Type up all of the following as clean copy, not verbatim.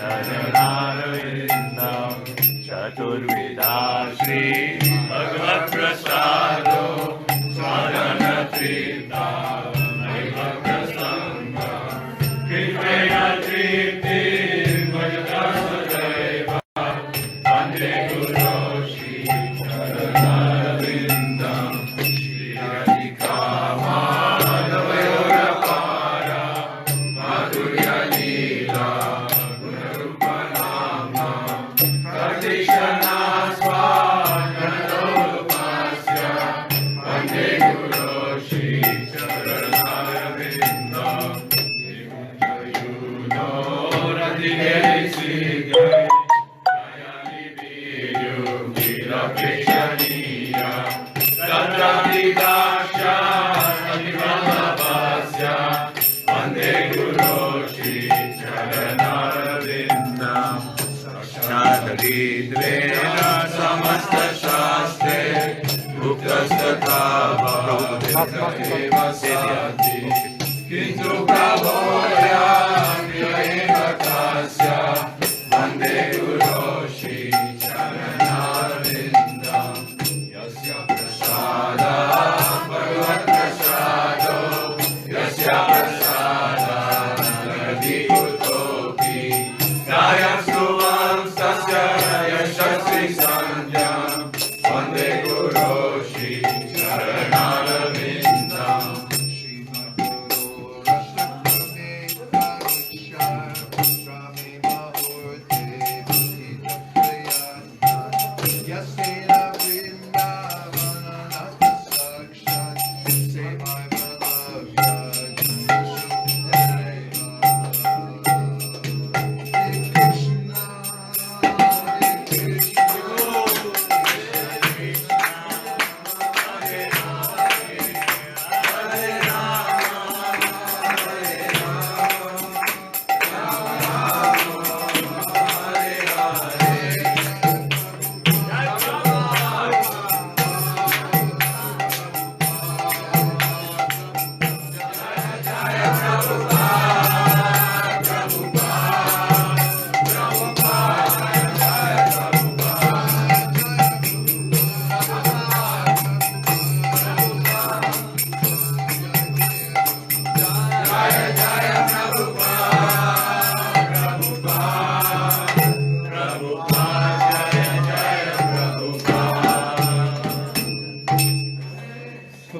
Charanarvindam Chaturvida Shri Bhagavad Prasado Sadhanatrita Maiva Prasanga Kripaya Tripti Bhajata Sadaiva Vande Guru Shri Charanarvindam Shri Radhika Madhavayora Para Madhurya Leela Gunarupa Nama Kartishana Swadhanadolupasya Vande Guru Shri Charanarvindam Yayuno Radhikesiga Jayali Vidu Gira Krishaniya Tatravidasha Adivamabhasya Vande Guru Shri Charanarvindam Shadridvena Samasta Shastre Bhuktastatha Bhavadeva Satyati Kintu Prabhoya Vyayeva Tasya Vande Guru Shri Charanarvindam Yasya Prasada Bhagavat Prasado Yasya Prasada Naradi Utopi Nayastuvam Sasya Yashasri Sandhyam Vande Guru Shri Charanarvindam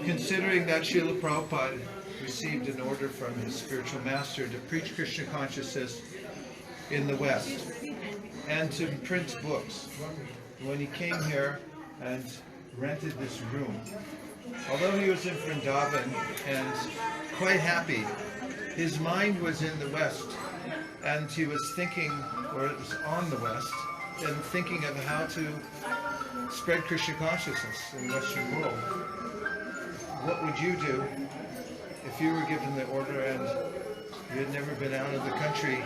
Considering that Srila Prabhupada received an order from his spiritual master to preach Krishna consciousness in the West and to print books, when he came here and rented this room, although he was in Vṛndāvan and quite happy, his mind was in the West and he was thinking, or it was on the West, and thinking of how to spread Krishna consciousness in the Western world. What would you do if you were given the order and you had never been out of the country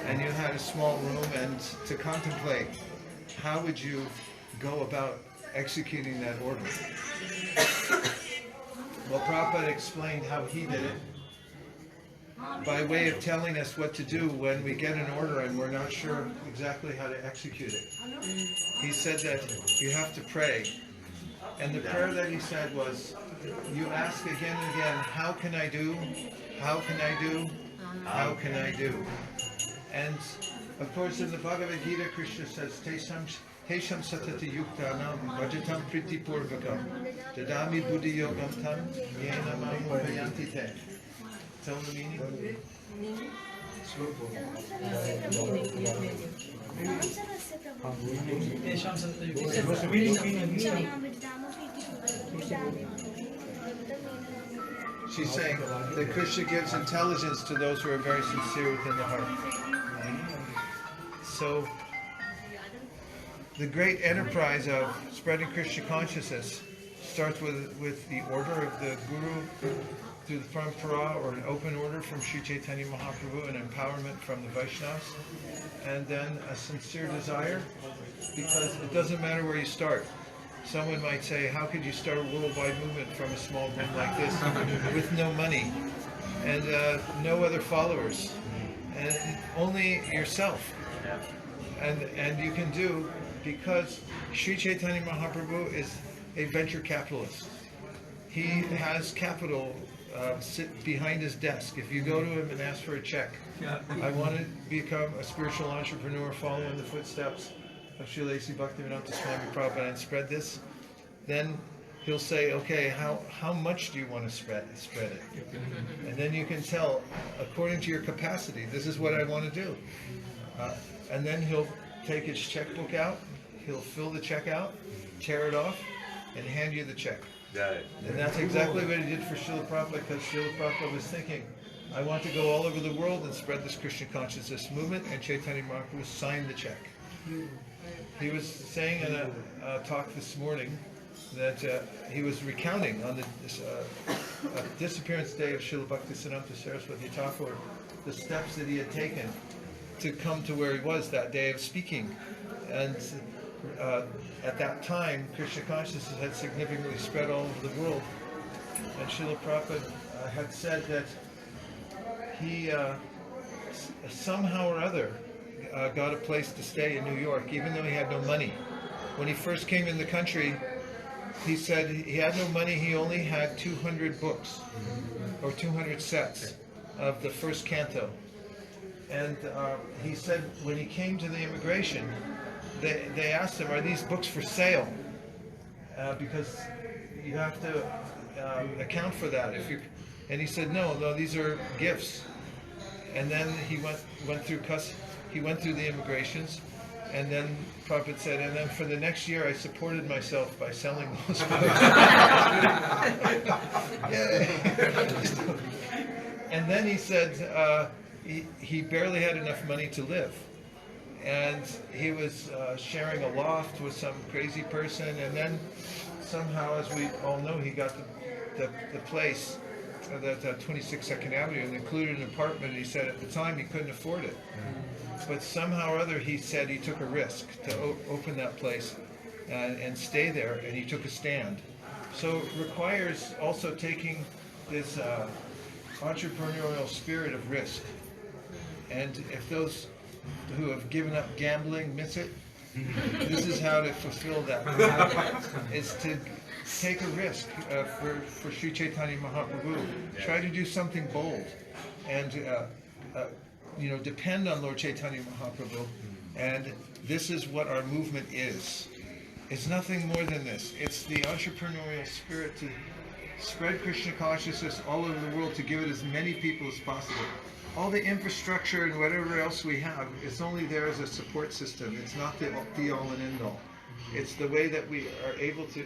and you had a small room and to contemplate? How would you go about executing that order? Well, Prabhupada explained how he did it by way of telling us what to do when we get an order and we're not sure exactly how to execute it. He said that you have to pray. And the prayer that he said was, you ask again and again, how can I do? How can I do? How can I do? And of course in the Bhagavad Gita, Krishna says, Tesham satati yuktanam vajatam priti purvakam dadami buddhi yogam tam yena mamu payanti te. Tell the meaning? She's saying that Krishna gives intelligence to those who are very sincere within the heart. So, the great enterprise of spreading Krishna consciousness starts with the order of the Guru through the parampara, or an open order from Sri Chaitanya Mahaprabhu, and empowerment from the Vaishnavas, and then a sincere desire, because it doesn't matter where you start. Someone might say, how could you start a worldwide movement from a small room like this with no money and no other followers and only yourself? And you can do, because Sri Chaitanya Mahaprabhu is a venture capitalist. He has capital sit behind his desk. If you go to him and ask for a check, I want to become a spiritual entrepreneur, follow in the footsteps of Śrīla Bhaktivedanta Swami Prabhupada and spread this, then he'll say, okay, how much do you want to spread it? And then you can tell, according to your capacity, this is what I want to do. And then he'll take his checkbook out, he'll fill the check out, tear it off, and hand you the check. And that's exactly what he did for Śrīla Prabhupada, because Śrīla Prabhupada was thinking, I want to go all over the world and spread this Krishna consciousness movement, and Chaitanya Mahaprabhu signed the check. He was saying in a talk this morning that he was recounting on the disappearance day of Śrīla Bhaktisiddhanta Saraswati Thakur the steps that he had taken to come to where he was that day of speaking. And at that time, Krishna consciousness had significantly spread all over the world. And Śrīla Prabhupada had said that he somehow or other got a place to stay in New York, even though he had no money. When he first came in the country, he said he had no money, he only had 200 books, or 200 sets of the first canto. And he said when he came to the immigration, they asked him, are these books for sale? Because you have to account for that. And he said, no, these are gifts. And then he went through the immigrations, and then Prabhupada said, and then for the next year I supported myself by selling those books. And then he said he barely had enough money to live. And he was sharing a loft with some crazy person, and then somehow, as we all know, he got the place that 26 2nd Avenue and included an apartment. And he said at the time he couldn't afford it, but somehow or other he said he took a risk to open that place and stay there, and he took a stand. So it requires also taking this entrepreneurial spirit of risk. And if those who have given up gambling miss it, this is how to fulfill that. Is to take a risk for Sri Chaitanya Mahaprabhu. Try to do something bold, and depend on Lord Chaitanya Mahaprabhu. And this is what our movement is. It's nothing more than this. It's the entrepreneurial spirit to spread Krishna consciousness all over the world, to give it as many people as possible. All the infrastructure and whatever else we have is only there as a support system. It's not the be-all and end-all. It's the way that we are able to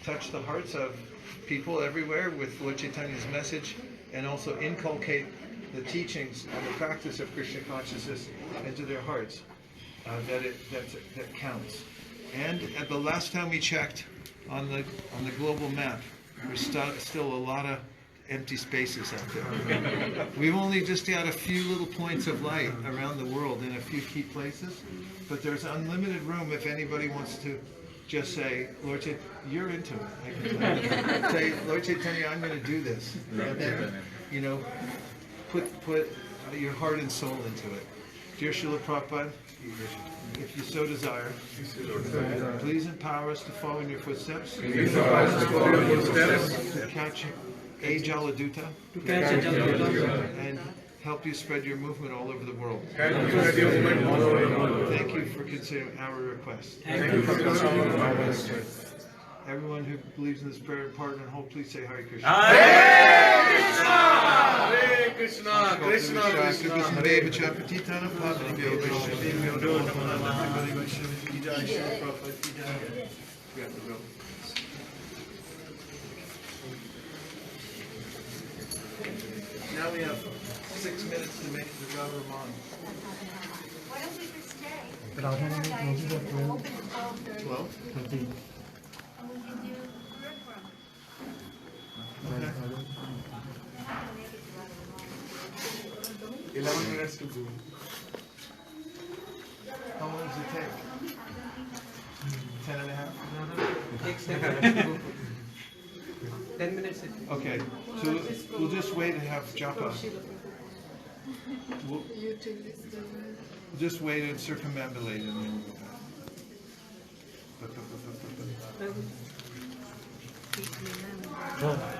touch the hearts of people everywhere with Lord Chaitanya's message, and also inculcate the teachings and the practice of Krishna consciousness into their hearts. That counts. And at the last time we checked on the global map, there's still a lot of empty spaces out there. We've only just got a few little points of light around the world in a few key places, but there's unlimited room if anybody wants to just say, Lord Chaitanya, you're into it. Say, Lord Chaitanya, I'm going to do this. And then, put your heart and soul into it. Dear Śrīla Prabhupada, if you so desire, please empower us to follow in your footsteps. To catch a Jaladuta and help you spread your movement all over the world. Thank you for considering our request. Everyone who believes in this prayer in part and whole, please say Hare Krishna. Hare Krishna! Hare Krishna! Krishna Krishna Hare Krishna Patitana Pavani Now we have 6 minutes to make the Raman. Why don't we just stay? Radharani closes at 12. Open at 12:30. 12? 30. And we can do Gurv. Well, We have to make it to Radharani. 11 minutes to go. How long does it take? 10 and a half? Takes 10 minutes. 10 minutes. Okay, so we'll just wait and have japa. Just wait and circumambulate and then we'll go back.